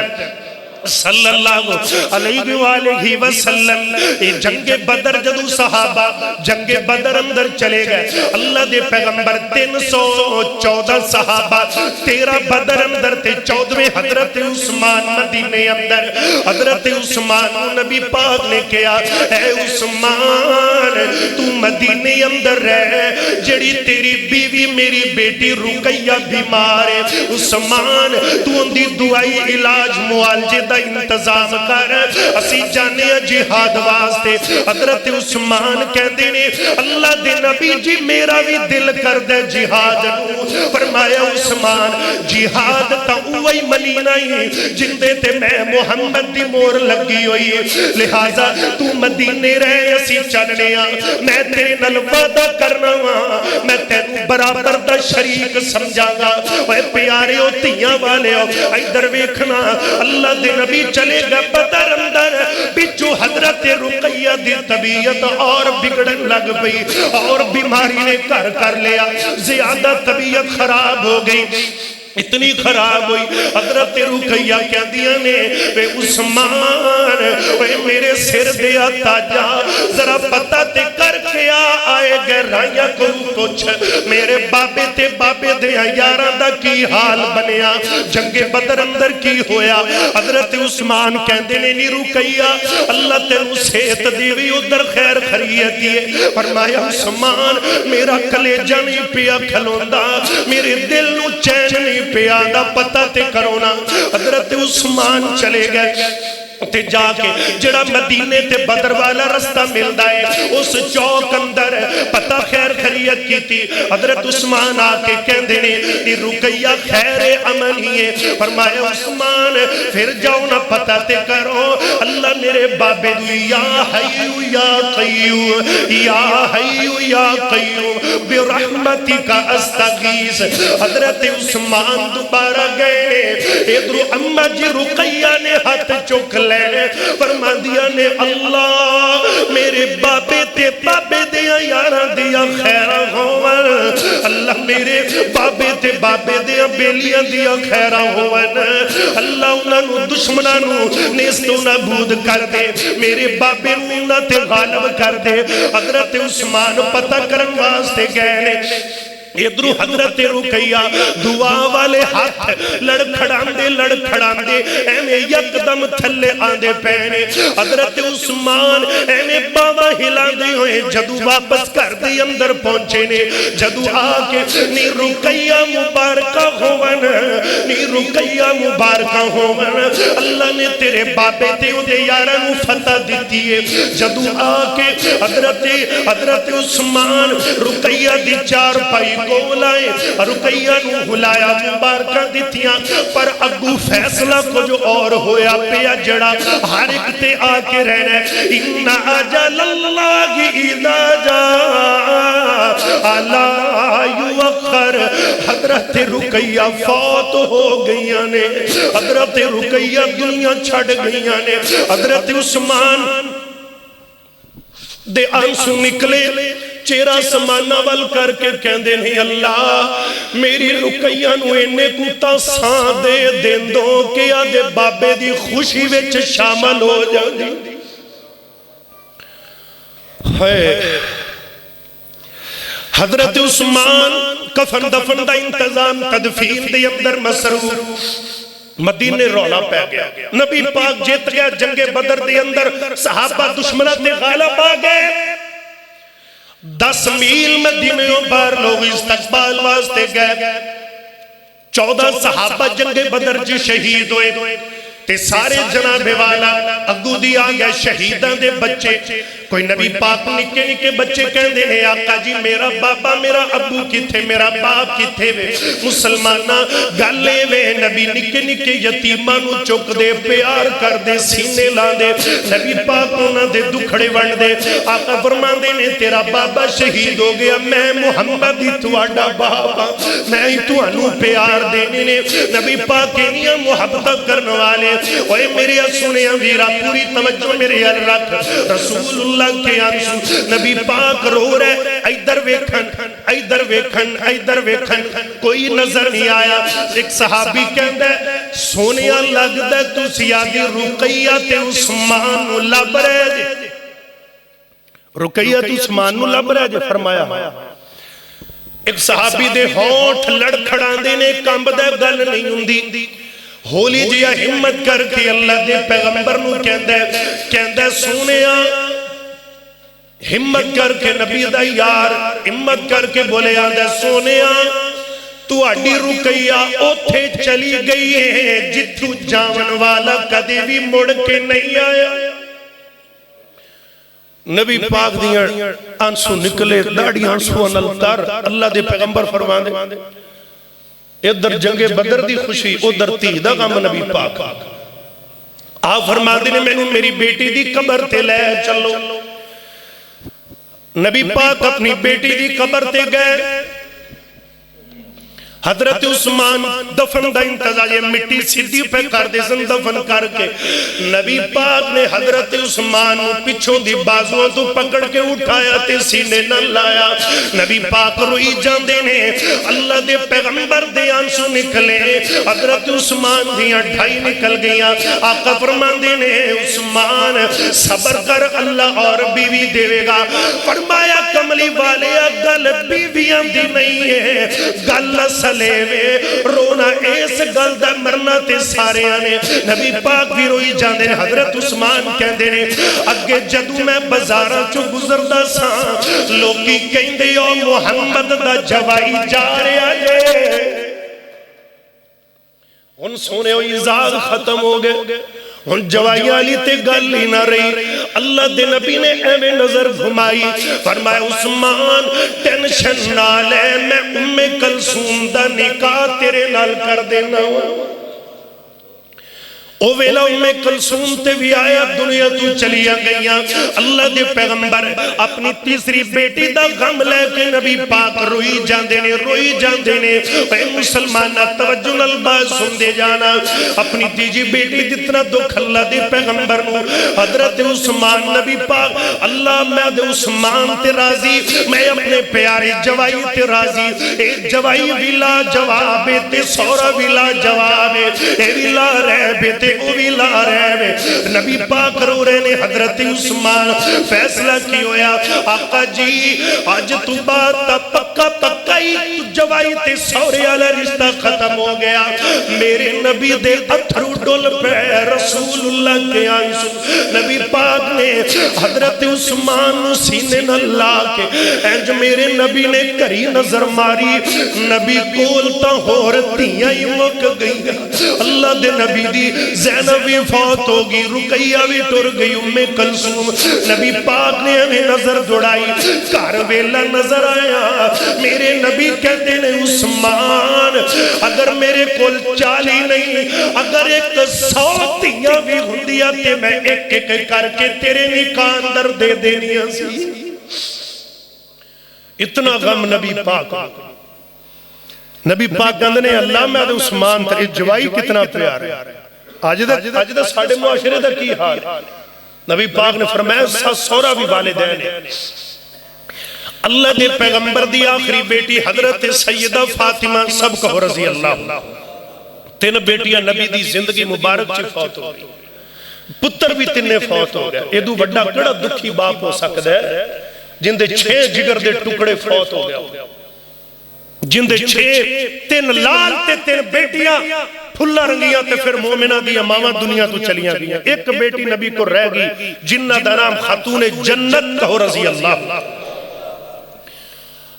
صلی اللہ علیہ وآلہ وسلم جنگ بدر جدو صحابہ جنگ بدر اندر چلے گئے اللہ دے پیغمبر 314 صحابہ 13 بدر اندر تے 14ویں حضرت عثمان مدینے اندر حضرت عثمان نبی پاک نے کیا اے عثمان تو مدینے اندر رہ جڑی تیری بیوی میری بیٹی رقیہ بیمار ہے عثمان تو اندی دعائی علاج معالجے دا انتظام کر اسی جانے جہاد واسطے حضرت عثمان کہندے نے اللہ دے نبی جی میرا بھی دل کر دے جہاد نو فرمایا عثمان جہاد تا اوہی منینا ہی جندے تے میں محمد دی مور لگی ہوئی لہذا تو مدینے رہے اسی چلنے میں تیرے نال وعدہ کرنا میں تینوں برابر دا شریک سمجھا گا اے پیارے ہو تیاں والے ہو ادھر ویکھنا اللہ دے نبی چلے گا بدر اندر بچو حضرت رقیہ دی طبیعت اور بگڑن لگ گئی اور بیماری نے کر لیا زیادہ طبیعت خراب ہو گئی اتنی خراب ہوئی حضرت رقیہ کیا دیا نے وے عثمان وے میرے سر دیا تاجا ذرا پتہ تے کر کیا آئے گے رائیہ کو کچھ میرے بابے تے بابے دیا یاران دا کی حال بنیا جنگ بدر اندر کی ہویا حضرت عثمان کہندے نے نی رقیہ اللہ تے صحت دیوی ادھر خیر خریتی ہے فرمایا عثمان میرا کلیجہ نہیں پیا کھلوندا میرے دل نو چین نہیں پیادہ پتہ تے کرونا حضرت عثمان چلے گئے تے جا کے جڑا مدینے تے بدر والا رستہ ملدا ہے اس چوک اندر پتہ خیر خیریت کیتی حضرت عثمان آ کے کہندے نے کہ رقیہ خیر امن ہی ہے فرمایا عثمان پھر جاؤ نہ پتہ تے کرو اللہ میرے بابے دی یا حیو یا قیوم یا حیو یا قیوم برحمتک استغیث حضرت عثمان دوبارہ گئے ادھر اما جی رقیہ نے ہاتھ چک لے فرما دیا نے اللہ میرے بابے تے بابے دیا یارہ دیا خیرہ ہوون اللہ میرے بابے تے بابے دیا بیلیاں دیا خیرہ ہوون اللہ انہوں دشمنانوں نیستو نابود کر دے میرے بابے انہوں تے غالب کر دے حضرت عثمان پتہ کرن واسطے گئے ادھرو حضرت رقیہ دعا والے ہاتھ لڑکھڑاندے ایمیں یکدم تھلے آندے پہنے حضرت عثمان ایمیں باوا ہلاندے ہوئے جدو واپس کر دی اندر پہنچے نے جدو آکے نی رقیہ مبارکہ ہوون نی رقیہ مبارکہ ہوون اللہ نے تیرے بابے تے دے یارانو فتح دیتی ہے جدو آکے حضرت عثمان رقیہ دی چار پائی کو لائے رقیہ نو ہلایا مبارکہ دیتیاں پر اگو فیصلہ کو جو اور ہویا پیا جڑا ہر ایک تے آکے رہنے اِنَّ عَجَلَ اللَّهِ اِذَا جَاءَ لَا يُوَخَّرْ حضرت رقیہ فوت ہو گئیاں نے حضرت رقیہ دنیا چھڑ گئیاں نے حضرت عثمان دے آنسو نکلے چیرہ سمانہ وال کر کے کہندے نہیں اللہ میری رقیہ نو اینے کتا سان دے دیندوں کہ آدھے بابے دی خوشی وچ شامل ہو جاندی حضرت عثمان کفن دفن دا انتظام تدفین دے اندر مصروف مدینے رولا پہ گیا نبی پاک جیت گیا جنگ بدر دے اندر صحابہ دشمنہ تے غالب آ گئے 10 میل مدینوں بار لوگ استقبال واسطے گئے 14 صحابہ جنگ بدر جی شہید ہوئے تے سارے جناب والا اگو دی آگیا شہیدان دے بچے کوئی نبی پاک نکے نکے بچے کہندے ہیں آقا جی میرا بابا میرا ابو کی تھے میرا باپ کی تھے وے مسلمانہ گالے وے نبی نکے نکے یتیمانو چک دے پیار کر دے سینے لان دے نبی پاک انہاں دے دکھڑے ون دے آقا فرمان دے نے تیرا بابا شہید ہو گیا میں محمد ہی تواڈا بابا میں ہی توانو پیار دینے نے نبی پاک کنیاں محبت کرنے والے اوے میرے سنیا ویرا پوری توجہ میرے رکھ رسول اللہ کے آنسو نبی پاک رو رہے ایدر ویکھن کوئی نظر نہیں آیا ایک صحابی کہندہ سونیا لگ دے تو سیادی رقیہ تے عثمان لب رہے جے رقیہ تے عثمان لب رہے جے فرمایا ایک صحابی دے ہونٹ لڑکھڑان دے نے کمب دے گل نہیں ہوندی ہولی جیا ہمت کر کے اللہ دے پیغمبر نو کہندہ سونیا ہمت کر کے نبی دا یار ہمت کر کے بولے آندہ سونیا تو اڈی رقیہ اوتھے چلی گئی ہے جتو جاون والا کدے بھی مڑ کے نہیں آیا نبی پاک دیاں آنسو نکلے داڑی آنسو انلتار اللہ دے پیغمبر فرمان دے ادھر جنگ بدر دی خوشی ادھر تی دا غم نبی پاک آپ فرمان دے میں نے میری بیٹی دی قبر تے لے چلو نبی پاک اپنی بیٹی دی قبر تے گئے حضرت عثمان دفن دا انتظار یہ مٹی سیدھی پہ کر دے سن دفن کر کے نبی پاک نے حضرت عثمان پچھوں دی بازوان تو پکڑ کے اٹھایا تے سینے نہ لایا نبی پاک روئی جاندے نے اللہ دے پیغمبر دے آنسو نکلے حضرت عثمان دیاں ڈھائی نکل گیا آقا فرمان دے نے عثمان صبر کر اللہ اور بیوی دے گا فرمایا کملی والے گل بیویاں دی نہیں ہے گل سلے وے رونا ایس گل دا مرنا تے سارے آنے نبی پاک بھی روئی جاندے حضرت عثمان کہندے نے اگے جدو میں بزارہ چو گزر دا ساں لوگی کہندے یو محمد دا جوائی جا رہے آجے ان سونے و ایزاد ختم ہو گئے ہن جوائی علی تے گل ہی نہ رہی. اللہ دے نبی نے ایویں نظر گھمائی فرمایا عثمان ٹینشن نہ لے میں ام کلثوم دا نکاح تیرے نال کر دینا. او ویلا ام کلثوم تے بھی آیا دنیا تو چلیا گئیاں. اللہ دے پیغمبر اپنی تیسری بیٹی دا غم لے کے نبی پاک روئی جاندے نے. اے مسلمانہ توجہ نال بات سن دے جانا. اپنی تیجی بیٹی جتنا دکھ اللہ دے پیغمبر نو حضرت عثمان نبی پاک اللہ میں دے عثمان تے راضی میں اپنے پیارے جوائی تے راضی. اے جوائی بھی لا جواب تے سورا بھی لا جواب اے بھی لا رہ بیتے او بھی لا رہے. نبی پاک رو رہے نے. حضرت عثمان فیصلہ کی ہویا آقا جی آج تو بات پکا پکا ہی تو جوائی تے سورے والا رشتہ ختم ہو گیا. میرے نبی دے اتھرو ڈول پہ رسول اللہ کے آنسو. نبی پاک نے حضرت عثمان سینے نہ لا کے انج میرے نبی نے کری نظر ماری. نبی کولتا ہور تیاں ہی مک گئی. اللہ دے نبی دی زینب بھی فوت ہوگی رقیہ بھی ٹر گئی ام کلثوم. نبی پاک نے ہمیں نظر دوڑائی گھر ویلا نظر آیا. میرے نبی کہتے ہیں عثمان اگر میرے کول 40 نہیں اگر 100 تیاں بھی ہوندیاں تے میں ایک ایک کر کے تیرے نکاح اندر دے دینیاں سی. اتنا غم نبی پاک. نبی پاک کہندے نے اللہ میں عثمان تے جوائی کتنا پیار ہے. آج دا ساڑھے معاشرے دا کی حال. نبی پاک نے فرمایا ساس سورا بھی والدین ہیں. اللہ دے پیغمبر دی آخری بیٹی حضرت سیدہ فاطمہ سب کہو رضی اللہ. 3 بیٹیاں نبی دی زندگی مبارک چی فوت ہو گئی. پتر بھی 3 فوت ہو گیا. ایدو بڑا کڑا دکھی باپ ہو سکتا ہے جن دے 6 جگر دے ٹکڑے فوت ہو گیا. جن دے 3 لال تے 3 بیٹیاں پھلا رنگیاں تے پھر مومنہ دی امامہ دنیا تو چلیاں گئیاں. ایک بیٹی نبی کو رہ گئی جنہ دا نام خاتون جنت کہو رضی اللہ.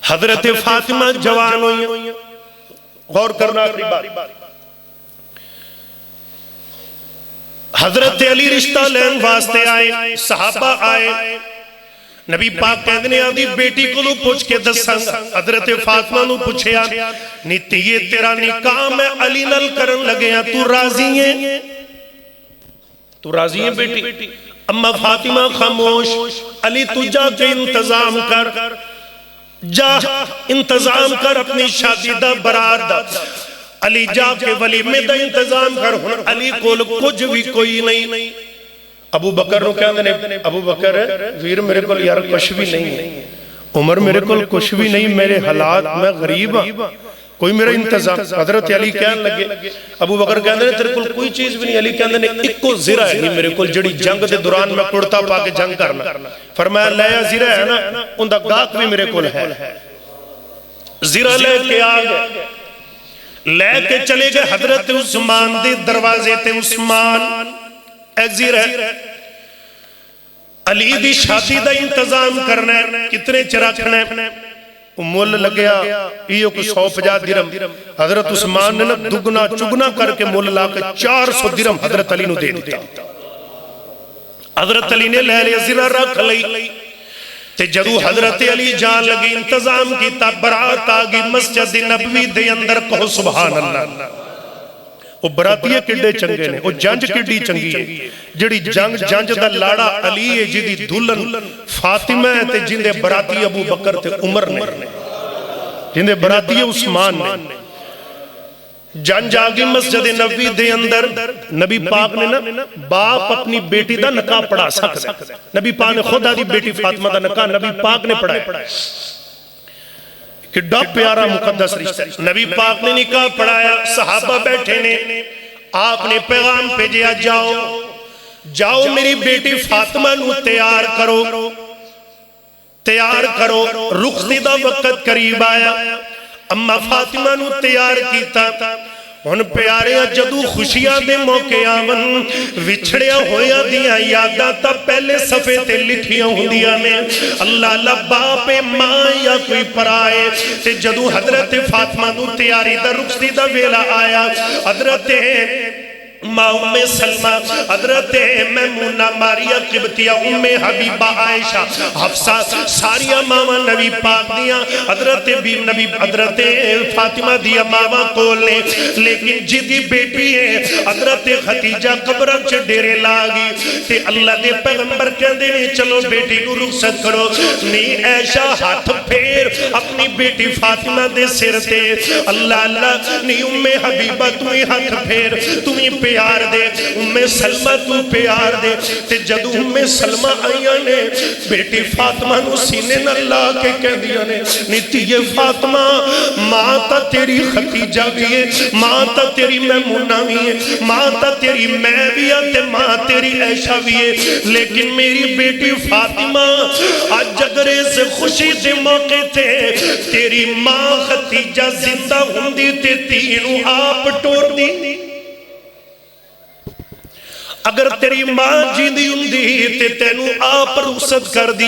حضرت فاطمہ جوان ہوئی. غور کرنا آخری بات. حضرت علی رشتہ لین واسطے آئے صحابہ آئے. نبی پاک کہتے ہیں آدھی بیٹی کو لو پوچھ کے دسنگ. حضرت فاطمہ نو پوچھیا نیتی یہ تیرا نکاح میں علی نل کرن لگے ہیں تو راضی ہیں؟ تو راضی ہیں بیٹی؟ اما فاطمہ خاموش. علی تو جا کے انتظام کر. جا انتظام کر اپنی شادی دا برات دا. علی جا کے ولیمے دا انتظام کر. علی کول کچھ بھی کوئی نہیں. ابو بکر نو کہندے نے ابو بکر ویر میرے کول یار کچھ بھی نہیں ہے. عمر میرے کول کچھ بھی نہیں. میرے حالات میں غریب ہاں کوئی میرا انتظام. حضرت علی کہنے لگے ابو بکر کہندے نے تیرے کول کوئی چیز بھی نہیں. علی کہندے نے ایک کو زرہ ہے نہیں میرے کول جڑی جنگ دے دوران میں کرتا پا کے جنگ کرنا. فرمایا لیا زرہ ہے نا ان دا گاک بھی میرے کول ہے. زرہ لے کے آگے لے کے چلے گئے حضرت عثمان دے دروازے تے. عثمان زرہ علی دی شادی دا انتظام کرنا ہے کتنے چرکھنا ہے. مول لگیا ایو کو 150 درم. حضرت عثمان نے دگنا چگنا کر کے مول لا کے 400 درم حضرت علی نو دے دیتا. حضرت علی نے لے لیا زرہ رکھ لئی تے جدو حضرت علی جان لگی انتظام کیتا. برات آگی مسجد نبوی دے اندر کہو سبحان اللہ. وہ براتیے کڈے چنگے نے. وہ جنج کڈی چنگی ہے جڑی جنج دا لاڑا علی ہے جدی دلن فاطمہ ہے تے جن دے براتی ابو بکر تے عمر نے جن دے براتی عثمان نے. جنج آگی مسجد نبوی دے اندر. نبی پاک نے نا باپ اپنی بیٹی دا نکاح پڑھا سکتا. نبی پاک نے خود آدھی بیٹی فاطمہ دا نکاح نبی پاک نے پڑھایا. کڈا پیارا مقدس رشتہ. نبی پاک نے نکاح پڑھایا. صحابہ بیٹھے نے. آپ نے پیغام بھیجا جاؤ میری بیٹی فاطمہ نو تیار کرو. رخصتی دا وقت قریب آیا. اما فاطمہ نو تیار کیتا. ہن پیارے جدو خوشیاں دے موقع آون وچھڑیا ہویا دیاں یاداں تا پہلے صفحے تے لکھیاں ہوندیاں نے. اللہ اللہ باپ ماں یا کوئی پرائے. تے جدو حضرت فاطمہ نو تیاری دا رخصتی دا ویلا آیا حضرت ماں ام سلمہ، حضرت میمونہ ماریہ قبطیہ، ام حبیبہ عائشہ حفصہ، ساریہ ماما نبی پاک دیاں حضرت فاطمہ دیا ماما کول نے، لیکن جدی بیٹی ہے حضرت خدیجہ قبرم چ ڈیرے لاگی تے اللہ دے پیغمبر کہندے نے چلو بیٹی کو رخصت کرو، نہیں عائشہ ہاتھ پھیر اپنی بیٹی فاطمہ دے سر تے، اللہ اللہ نہیں ام حبیبہ تمہیں ہاتھ پھیر، تمہیں پیار دے، ام سلمہ تو پیار دے، تے جدو ام سلمہ آئیاں نے بیٹی فاطمہ نو سینے نہ لا کے کہہ دیا نے نیتی یہ فاطمہ ماں تا تیری خدیجہ بھی ہے، ماں تا تیری میمونہ بھی ہے، ماں تا تیری میں بھی ہے، تے ماں تیری عائشہ بھی ہے، لیکن میری بیٹی فاطمہ آج اگر اس خوشی دے موقع تھے تیری ماں خدیجہ زندہ ہوندی تے تینوں آپ ٹور دی، اگر تیری ماں جیندی ہوندی تے تینوں آپ رخصت کر دی۔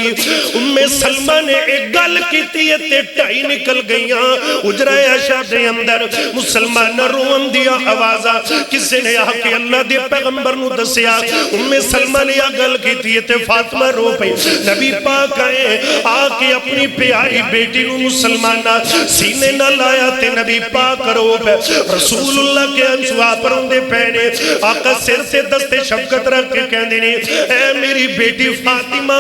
ام سلمہ نے ایک گل کیتی ہے تے ٹائی نکل گئیاں اجرہ عائشہ دے اندر، مسلمان روم دیا آوازہ کسے نے آ کے اللہ دے پیغمبر نو دسیا، ام سلمہ نے یہ گل کیتی ہے تے فاطمہ رو پئی، نبی پاک آئے آ کے اپنی پیاری بیٹی نو مسلمانہ سینے نہ لایا تے نبی پاک رو پہ، رسول اللہ کے انسوا پروں دے پہنے، آقا سر سے دستے شفقت رکھ کے کہندے نے اے میری بیٹی فاطمہ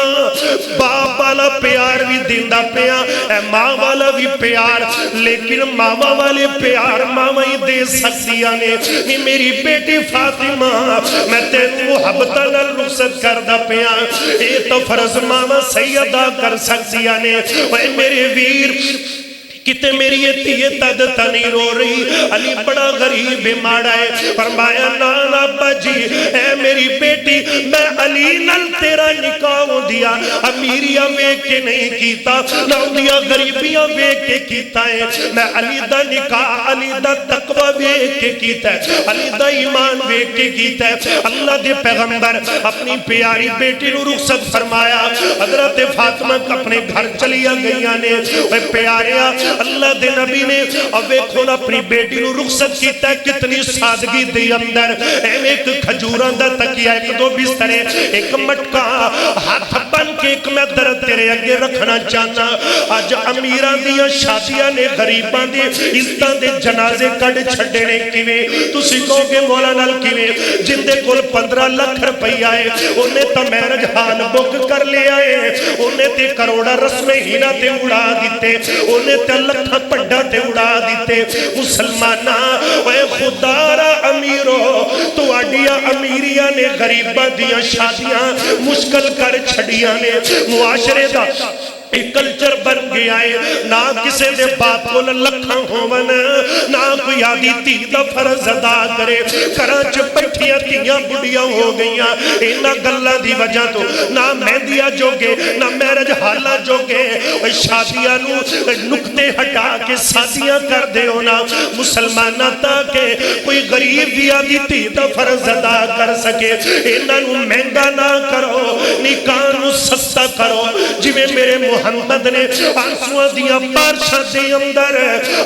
باپ والا پیار بھی دیندہ پیا، اے ماں والا بھی پیار، لیکن ماما والے پیار ماما ہی دے سکتیا نے، نہیں میری بیٹی فاطمہ میں تینوں محبتہ نہ رخصت کردہ پیا، اے تو فرض ماما سیدہ کر سکتیا نے، اے میرے ویر کتے میری یہ تیتا نہیں رو رہی، علی بڑا غریب ماڑا ہے، فرمایا نانا ابا جی اے میری بیٹی میں علی نل تیرا نکاح دیا امیریہ ویک کے نہیں کیتا نہ دیا غریبیاں ویک کے کیتا ہے، میں علی دا نکاح علی دا تقوی ویک کے کیتا ہے، علی دا ایمان ویک کے کیتا ہے۔ اللہ دے پیغمبر اپنی پیاری بیٹی نو رخصت فرمایا، حضرت فاطمہ اپنے گھر چلیا گئیاں نے، اے پیاریا اللہ دے نبی نے اب ایک اپنی بیٹی نو رخصت کیتا ہے، کتنی سادگی دے اندر، ایک کھجوراں دا تکیا، ایک دو بسترے، ایک مٹکا ہاتھ بن کے ایک میں درد تیرے اگے رکھنا چاہنا۔ آج امیران دیا شادیاں نے غریبان دے عزتاں دے جنازے کڑ چھڑے نے کیویں، تسی کہو گے مولا نال کیویں، جن دے کول 15 لاکھ روپے آئے انہیں تا میرج حال بک کر لے آئے، انہیں تے کروڑا رسم ہینا تے اڑا دیتے، انہیں تے لکھا پڑھا تے اڑا دیتے۔ مسلمانہ اے خدا را امیرو تو آڈیا امیریاں نے غریبہ دیا شادیاں مشکل کر چھڑیاں نے، معاشرے دا ایک کلچر بن گیا ہے، نہ کسے دے باپ کو لکھاں ہوون، نہ کوئی آدھی تھی دا فرض ادا کرے، کرانچ پٹھیاں تیاں بڑیاں ہو گئیاں، اینا گلہ دی وجہ تو نہ مہندیاں جوگے نہ میرج حالہ جوگے، شادیاں نو نکتے ہٹا کے سادیاں کر دے ہونا، مسلمانہ تاکہ کوئی غریب بھی آدھی تھی دا فرض ادا کر سکے، اینا نو مہنگا نہ کرو، نکاح نو سستا کرو، جی میں میرے محمد نے آنسوہ دیا بارشہ دے اندر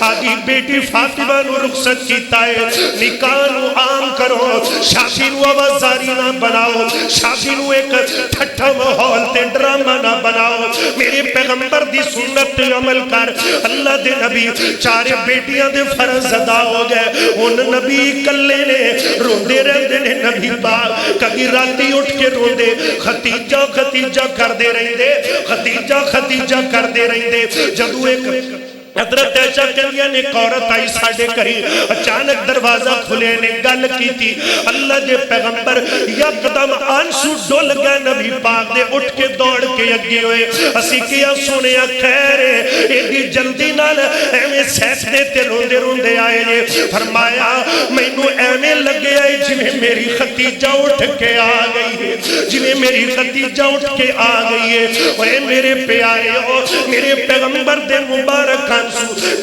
آدھی بیٹی فاطمہ نو رخصت کیتا ہے، نکاح نو عام کرو، شادی نو آوازاری نہ بناؤ، شادی نو ایک ٹھٹھا محول تے ڈرامہ نہ بناؤ، میرے پیغمبر دی سنت عمل کر۔ اللہ دے نبی چارے بیٹیاں دے فرض ادا ہو گئے، ان نبی کلے نے روندے رہندے نے، نبی پاک کبھی راتی اٹھ کے روندے خدیجہ خدیجہ کر دے رہندے، خدیجہ کر دے رہی دے، جدو ایک حضرت عائشہ کہندیاں نے ایک عورت آئی ساڑے کری، اچانک دروازہ کھلے نے گل کی تھی، اللہ دے پیغمبر یکدم آنسو ڈول گئے، نبی پاک دے اٹھ کے دوڑ کے اگے ہوئے، اسی کیا سنیا خیر ہے، ایڈی جلدی نال ایمیں سیسنے تے روندے روندے آئے نے، فرمایا میں نو ایمیں لگے آئے جنہیں میری خدیجہ اٹھ کے آ گئی ہے، جنہیں میری خدیجہ اٹھ کے آ گئی ہے، اے میرے پیارے ہو میرے پیغمبر دے مبارک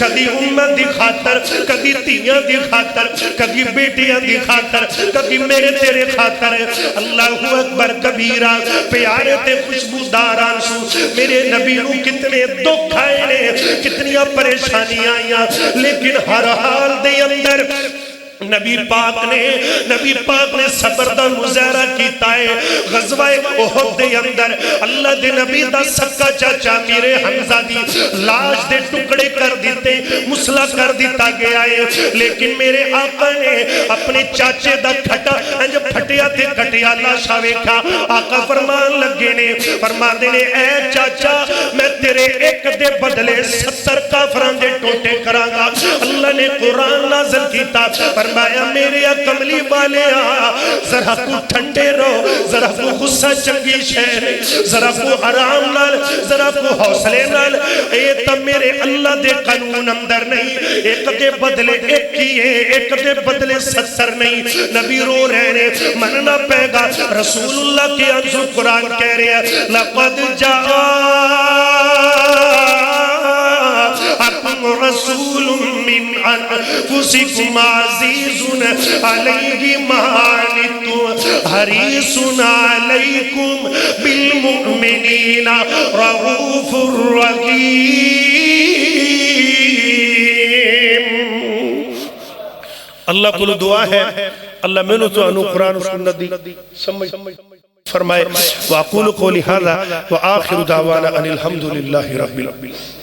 کدی امت دی خاطر، کدی تیاں دی خاطر، کدی بیٹیاں دی خاطر، کدی میرے تیرے خاطر، اللہ اکبر کبیرہ، پیارے تے خوشبوداران سو میرے نبی نو کتنے دکھ آئے نے، کتنی پریشانی آئیاں، لیکن ہر حال دے اندر نبی پاک نے صبر دا مظاہرہ کیتا ہے غزوہ احد دے اندر اللہ دے نبی دا سکا چاچا میرے حمزہ دی لاش دے ٹکڑے کر دیتے مسلح کر دیتا گیا ہے لیکن میرے آقا نے اپنے چاچے دا کھٹا انج پھٹیا تے کٹیا لاشا ویکھا آقا فرمان لگے نے فرما دے نے اے چاچا میں تیرے ایک دے بدلے 70 کافران دے ٹوٹے کرانگا اللہ نے قرآن نازل کیتا فرمایا میرے کملی والے ذرا کو ٹھنڈے رہو ذرا کو غصہ چنگی شہر ذرا کو آرام نال ذرا کو حوصلے نال اے تب میرے اللہ دے قانون اندر نہیں ایک دے بدلے ایک کیے ایک دے بدلے 70 نہیں نبی رو رہنے مننا پے گا رسول اللہ کے انزو قرآن کہہ رہے ہیں لقد جاءکم رسول من انفسکم عزیز علیہ ما عنتم حریص علیکم بالمؤمنین رؤوف رحیم اللہ کو دعا ہے اللہ میں تو انو قرآن و سنت دی سمجھ فرمائے وَأَقُولُ قَوْلِي هَذَا وَآخِرُ دَعْوَانَا أَنِ الْحَمْدُ لِلَّهِ رَبِّ الْعَالَمِينَ